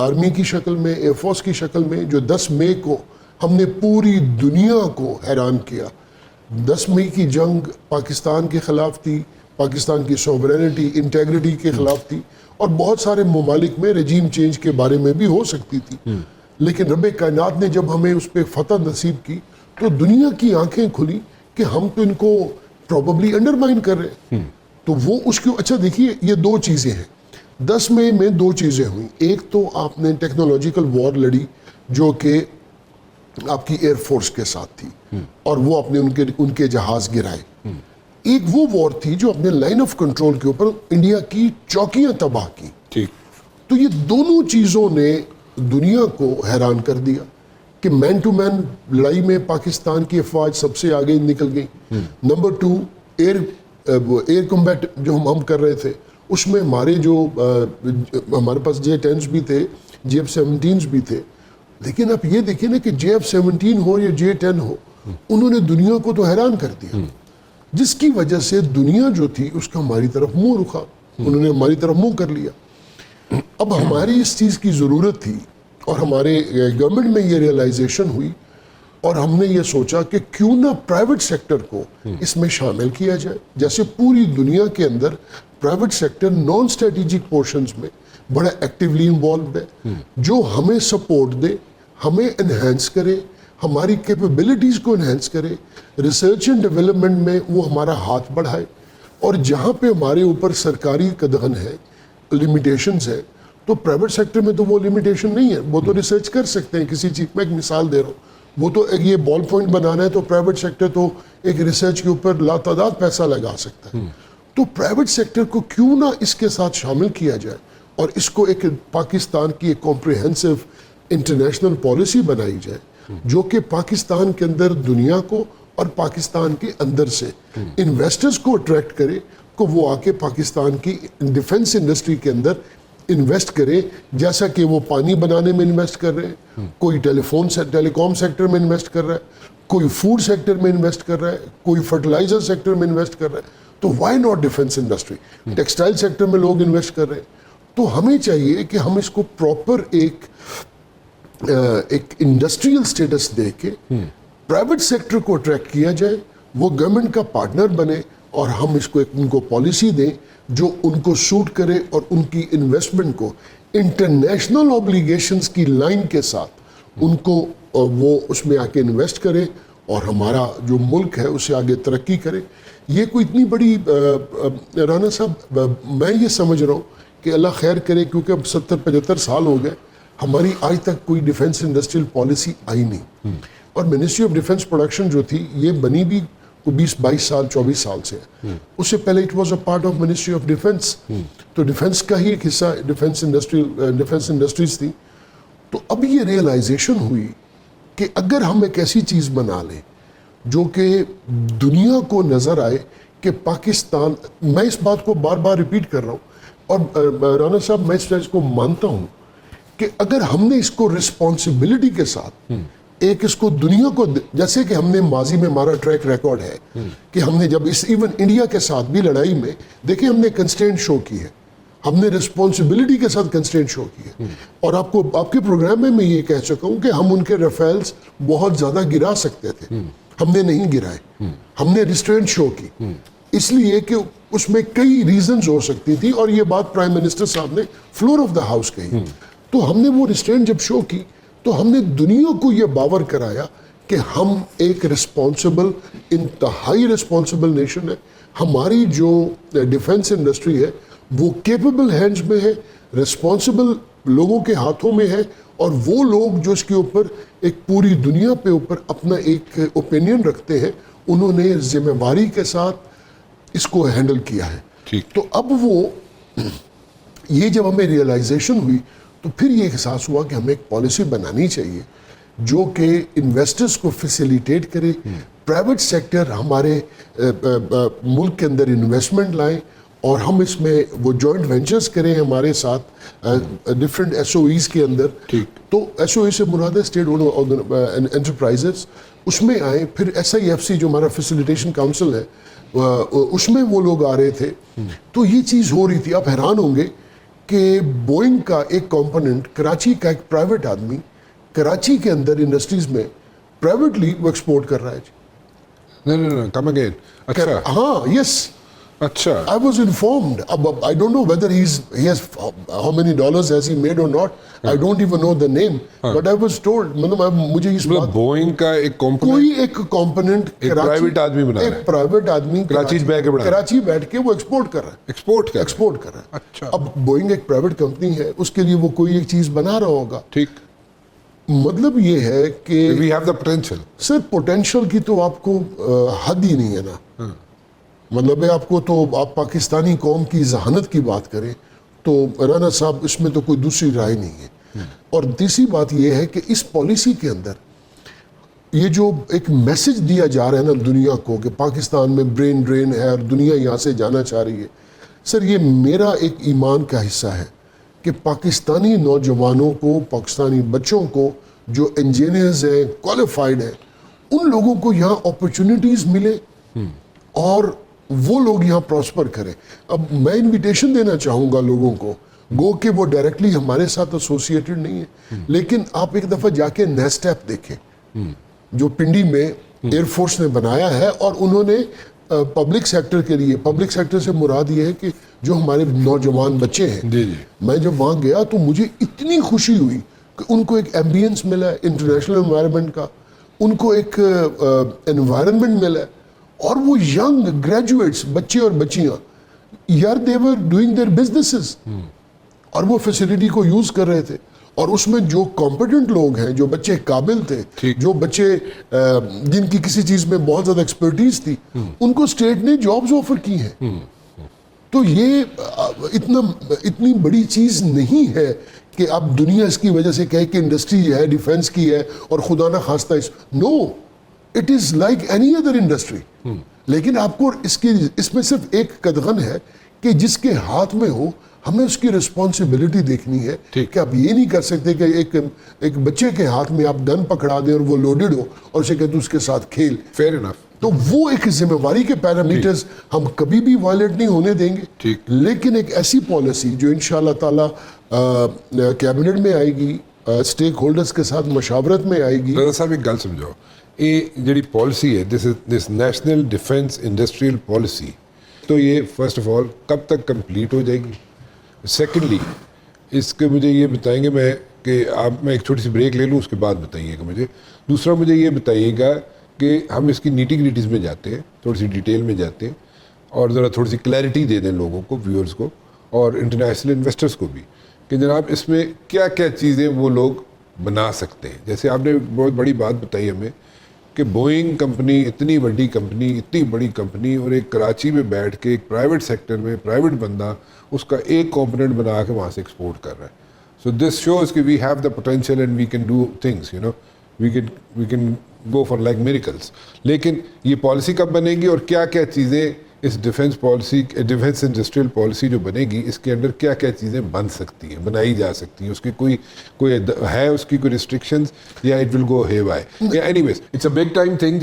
Army کی شکل میں, ایئر فورس کی شکل میں, جو 10 مئی کو ہم نے پوری دنیا کو حیران کیا. 10 مئی کی جنگ پاکستان کے خلاف تھی, پاکستان کی سوورینٹی, انٹیگریٹی کے خلاف تھی, اور بہت سارے ممالک میں رجیم چینج کے بارے میں بھی ہو سکتی تھی. لیکن رب کائنات نے جب ہمیں اس پہ فتح نصیب کی تو دنیا کی آنکھیں کھلی کہ ہم تو ان کو پروبیبلی انڈرمائن کر رہے ہیں. تو وہ اس کی اچھا دیکھیے, یہ 2 چیزیں ہیں. 10 مئی میں 2 چیزیں ہوئیں. ایک تو آپ نے ٹیکنالوجیکل وار لڑی جو کہ آپ کی ایئر فورس کے ساتھ تھی, اور وہ آپ نے ان کے جہاز گرائے. ایک وہ وار تھی جو اپنے لائن آف کنٹرول کے اوپر انڈیا کی چوکیاں تباہ کی. تو یہ دونوں چیزوں نے دنیا کو حیران کر دیا کہ مین ٹو مین لڑائی میں پاکستان کی افواج سب سے آگے نکل گئی. نمبر 2, ایئر کمبیٹ جو ہم کر رہے تھے اس میں ہمارے پاس J-10s بھی تھے, JF-17s بھی تھے. لیکن آپ یہ دیکھیں نا کہ JF-17 ہو یا J-10 ہو, انہوں نے دنیا کو تو حیران کر دیا, جس کی وجہ سے دنیا جو تھی اس کا ہماری طرف منہ رکھا, انہوں نے ہماری طرف منہ کر لیا. اب ہماری اس چیز کی ضرورت تھی, اور ہمارے گورنمنٹ میں یہ ریئلائزیشن ہوئی, اور ہم نے یہ سوچا کہ کیوں نہ پرائیویٹ سیکٹر کو اس میں شامل کیا جائے. جیسے پوری دنیا کے اندر private sector non strategic portions میں بڑا ایکٹیولی انوالوڈ ہے, جو ہمیں سپورٹ دے, ہمیں انہینس کرے, ہماری کیپیبلٹیز کو انہینس کرے, ریسرچ اینڈ ڈیولپمنٹ میں وہ ہمارا ہاتھ بڑھائے. اور جہاں پہ ہمارے اوپر سرکاری قدغن ہے, لمیٹیشنز ہے, تو پرائیویٹ سیکٹر میں تو وہ لمیٹیشن نہیں ہے. وہ تو ریسرچ کر سکتے ہیں کسی چیز میں. ایک مثال دے رہا ہوں, وہ تو یہ بال پوائنٹ بنانا ہے تو پرائیویٹ سیکٹر تو ایک ریسرچ کے اوپر لاتعداد پیسہ لگا سکتا ہے. تو پرائیویٹ سیکٹر کو کیوں نہ اس کے ساتھ شامل کیا جائے, اور اس کو ایک پاکستان کی ایک کمپریہنسو انٹرنیشنل پالیسی بنائی جائے, جو کہ پاکستان کے اندر دنیا کو اور پاکستان کے اندر سے انویسٹرز کو اٹریکٹ کرے کہ وہ آ کے پاکستان کی ڈیفنس انڈسٹری کے اندر انویسٹ کرے, جیسا کہ وہ پانی بنانے میں انویسٹ کر رہے ہیں, کوئی ٹیلی کام سیکٹر میں انویسٹ کر رہا ہے, کوئی فوڈ سیکٹر میں انویسٹ کر رہا ہے, کوئی فرٹیلائزر سیکٹر میں انویسٹ کر رہا ہے. تو why not defence industry? Textile sector میں لوگ انویسٹ کر رہے ہیں. تو ہمیں چاہیے کہ ہم اس کو پراپر ایک انڈسٹریل سٹیٹس دے کے پرائیویٹ سیکٹر کو اٹریکٹ کیا جائے, وہ گورنمنٹ کا پارٹنر بنے, اور ہم اس کو ان کو پالیسی دیں جو ان کو سوٹ کرے, اور ان کی انویسٹمنٹ کو انٹرنیشنل اوبلیگیشنز کی لائن کے ساتھ ان کو وہ اس میں آ کے انویسٹ کرے, اور ہمارا جو ملک ہے اسے آگے ترقی کرے. یہ کوئی اتنی بڑی رانا صاحب, میں یہ سمجھ رہا ہوں کہ اللہ خیر کرے, کیونکہ اب 70-75 سال ہو گئے, ہماری آج تک کوئی ڈیفنس انڈسٹریل پالیسی آئی نہیں. اور منسٹری آف ڈیفنس پروڈکشن جو تھی یہ بنی بھی 20-22 سال 24 سال سے ہے. اس سے پہلے it was a part of ministry of defence, تو ڈیفنس کا ہی ایک حصہ ڈیفنس انڈسٹریز تھی. تو اب یہ ریئلائزیشن ہوئی کہ اگر ہم ایک ایسی چیز بنا لیں جو کہ دنیا کو نظر آئے کہ پاکستان, میں اس بات کو بار بار ریپیٹ کر رہا ہوں, اور رانا صاحب میں اس چیز کو مانتا ہوں کہ اگر ہم نے اس کو رسپانسبلٹی کے ساتھ ایک اس کو دنیا کو, جیسے کہ ہم نے ماضی میں ہمارا ٹریک ریکارڈ ہے کہ ہم نے جب اس ایون انڈیا کے ساتھ بھی لڑائی میں دیکھیں ہم نے کنسٹرینٹ شو کی ہے, ہم نے رسپانسبلٹی کے ساتھ کنسٹرینٹ شو کی ہے. اور آپ کے پروگرام میں یہ کہہ چکا ہوں کہ ہم ان کے رافیلز بہت زیادہ گرا سکتے تھے, ہم نے نہیں گرائے, ہم نے ریسٹرینٹ شو کی, اس لیے کہ اس میں کئی ریزنز ہو سکتی تھی, اور یہ بات پرائم منسٹر صاحب نے فلور آف دا ہاؤس کہی. تو ہم نے وہ ریسٹرینٹ جب شو کی تو ہم نے دنیا کو یہ باور کرایا کہ ہم ایک رسپانسبل, انتہائی رسپانسبل نیشن ہے. ہماری جو ڈیفنس انڈسٹری ہے وہ کیپیبل ہینڈز میں ہے, رسپانسبل لوگوں کے ہاتھوں میں ہے, اور وہ لوگ جو اس کے اوپر ایک پوری دنیا پہ اوپر اپنا ایک اوپینین رکھتے ہیں, انہوں نے ذمہ داری کے ساتھ اس کو ہینڈل کیا ہے. تو اب وہ یہ جب ہمیں ریئلائزیشن ہوئی تو پھر یہ احساس ہوا کہ ہمیں ایک پالیسی بنانی چاہیے جو کہ انویسٹرز کو فیسیلیٹیٹ کرے, پرائیویٹ سیکٹر ہمارے ملک کے اندر انویسٹمنٹ لائیں, اور ہم اس میں وہ جوائنٹ وینچرز کریں ہمارے ساتھ ڈفرینٹ SOEs کے اندر. تو SOE سے مراد ہے اسٹیٹ اونڈ انٹرپرائزز, اس میں آئیں. پھر SIFC جو ہمارا فیسیلیٹیشن کاؤنسل ہے اس میں وہ لوگ آ رہے تھے. تو یہ چیز ہو رہی تھی. آپ حیران ہوں گے کہ بوئنگ کا ایک کمپوننٹ کراچی کا ایک پرائیویٹ آدمی کراچی کے اندر انڈسٹریز میں پرائیویٹلی وہ ایکسپورٹ کر رہا ہے جی. No, come again. اچھا ہاں یس اچھا I was informed. I don't know whether he has how many dollars has he made or not. I don't even know the name. But I was told. مطلب مجھے اس بات Boeing کا ایک کوئی component ایک کمپوننٹ پرائیویٹ آدمی بنا رہا ہے, ایک پرائیویٹ آدمی کراچی بیٹھ کے وہ ایکسپورٹ کر رہا ہے. ایکسپورٹ کر رہا ہے. اچھا اب بوئنگ ایک پرائیویٹ کمپنی ہے, اس کے لیے وہ کوئی ایک چیز بنا رہا ہوگا. ٹھیک, مطلب یہ ہے کہ we have the potential. Sir potential کی تو آپ کو حد ہی نہیں ہے نا. مطلب ہے آپ کو تو آپ پاکستانی قوم کی ذہانت کی بات کریں تو رانا صاحب اس میں تو کوئی دوسری رائے نہیں ہے. اور تیسری بات یہ ہے کہ اس پالیسی کے اندر یہ جو ایک میسج دیا جا رہا ہے نا دنیا کو کہ پاکستان میں برین ڈرین ہے اور دنیا یہاں سے جانا چاہ رہی ہے, سر یہ میرا ایک ایمان کا حصہ ہے کہ پاکستانی نوجوانوں کو, پاکستانی بچوں کو جو انجینئرز ہیں, کوالیفائڈ ہیں, ان لوگوں کو یہاں اپرچونیٹیز ملے اور وہ لوگ یہاں پراسپر کریں. اب میں انویٹیشن دینا چاہوں گا لوگوں کو, گو کہ وہ ڈائریکٹلی ہمارے ساتھ ایسوسیٹڈ نہیں ہے, لیکن آپ ایک دفعہ جا کے نیسٹیپ دیکھیں جو پنڈی میں ایئر فورس نے بنایا ہے, اور انہوں نے پبلک سیکٹر کے لیے, پبلک سیکٹر سے مراد یہ ہے کہ جو ہمارے نوجوان بچے ہیں. میں جب وہاں گیا تو مجھے اتنی خوشی ہوئی کہ ان کو ایک ایمبینس ملا ہے انٹرنیشنل انوائرمنٹ کا, ان کو ایک انوائرمنٹ ملا ہے, اور وہ ینگ گریجویٹس بچے اور بچیاں یار دے ور ڈوئنگ دیئر بزنسز, اور وہ فیسلٹی کو یوز کر رہے تھے. اور اس میں جو کمپیٹنٹ لوگ ہیں, جو بچے قابل تھے, جو بچے جن کی کسی چیز میں بہت زیادہ ایکسپرٹیز تھی, ان کو اسٹیٹ نے جابز آفر کی ہیں. تو یہ اتنی بڑی چیز نہیں ہے کہ آپ دنیا اس کی وجہ سے کہے کہ انڈسٹری ہے, ڈیفینس کی ہے, اور خدا نہ خواستہ no, it is like any other industry. لیکن آپ کو اس میں صرف ایک قدغن ہے کہ جس کے ہاتھ میں ہو ہمیں اس کی رسپانسبلٹی دیکھنی ہے کہ آپ یہ نہیں کر سکتے کہ ایک بچے کے ہاتھ میں آپ گن پکڑا دیں اور وہ لوڈڈ ہو اور اسے کہتے اس کے ساتھ کھیل. Fair enough. تو وہ ایک ذمہ داری کے پیرامیٹرز ہم کبھی بھی وائلیٹ نہیں ہونے دیں گے. لیکن ایک ایسی پالیسی جو انشاءاللہ تعالی کیبنٹ میں آئے گی, اسٹیک ہولڈرز کے ساتھ مشاورت میں آئے گی. رضا صاحب ایک گل سمجھو, یہ جڑی پالیسی ہے دس نیشنل ڈیفینس انڈسٹریل پالیسی, تو یہ فرسٹ آف آل کب تک کمپلیٹ ہو جائے گی؟ سیکنڈلی اس کے مجھے یہ بتائیں گے میں کہ میں ایک چھوٹی سی بریک لے لوں, اس کے بعد بتائیے گا مجھے. دوسرا مجھے یہ بتائیے گا کہ ہم اس کی نیٹی گریٹیز میں جاتے ہیں, تھوڑی سی ڈیٹیل میں جاتے ہیں, اور ذرا تھوڑی سی کلیئرٹی دے دیں لوگوں کو, ویورز کو اور انٹرنیشنل انویسٹرز کو بھی, کہ جناب اس میں کیا کیا چیزیں وہ لوگ بنا سکتے ہیں. جیسے آپ نے بہت بڑی بات بتائی ہمیں کہ بوئنگ کمپنی اتنی بڑی کمپنی اور ایک کراچی میں بیٹھ کے ایک پرائیویٹ سیکٹر میں پرائیویٹ بندہ اس کا ایک کمپوننٹ بنا کے وہاں سے ایکسپورٹ کر رہا ہے. سو دس شوز کہ we have the potential and we can do things, you know, we can go for like miracles. لیکن یہ پالیسی کب بنے گی اور کیا کیا چیزیں اس ڈیفینس انڈسٹریل پالیسی جو بنے گی اس کے اندر کیا کیا چیزیں بن سکتی ہیں, بنائی جا سکتی ہیں, اس کی کوئی ہے اس کی کوئی ریسٹرکشنز یا it will go haywire. Anyways it's a big time thing.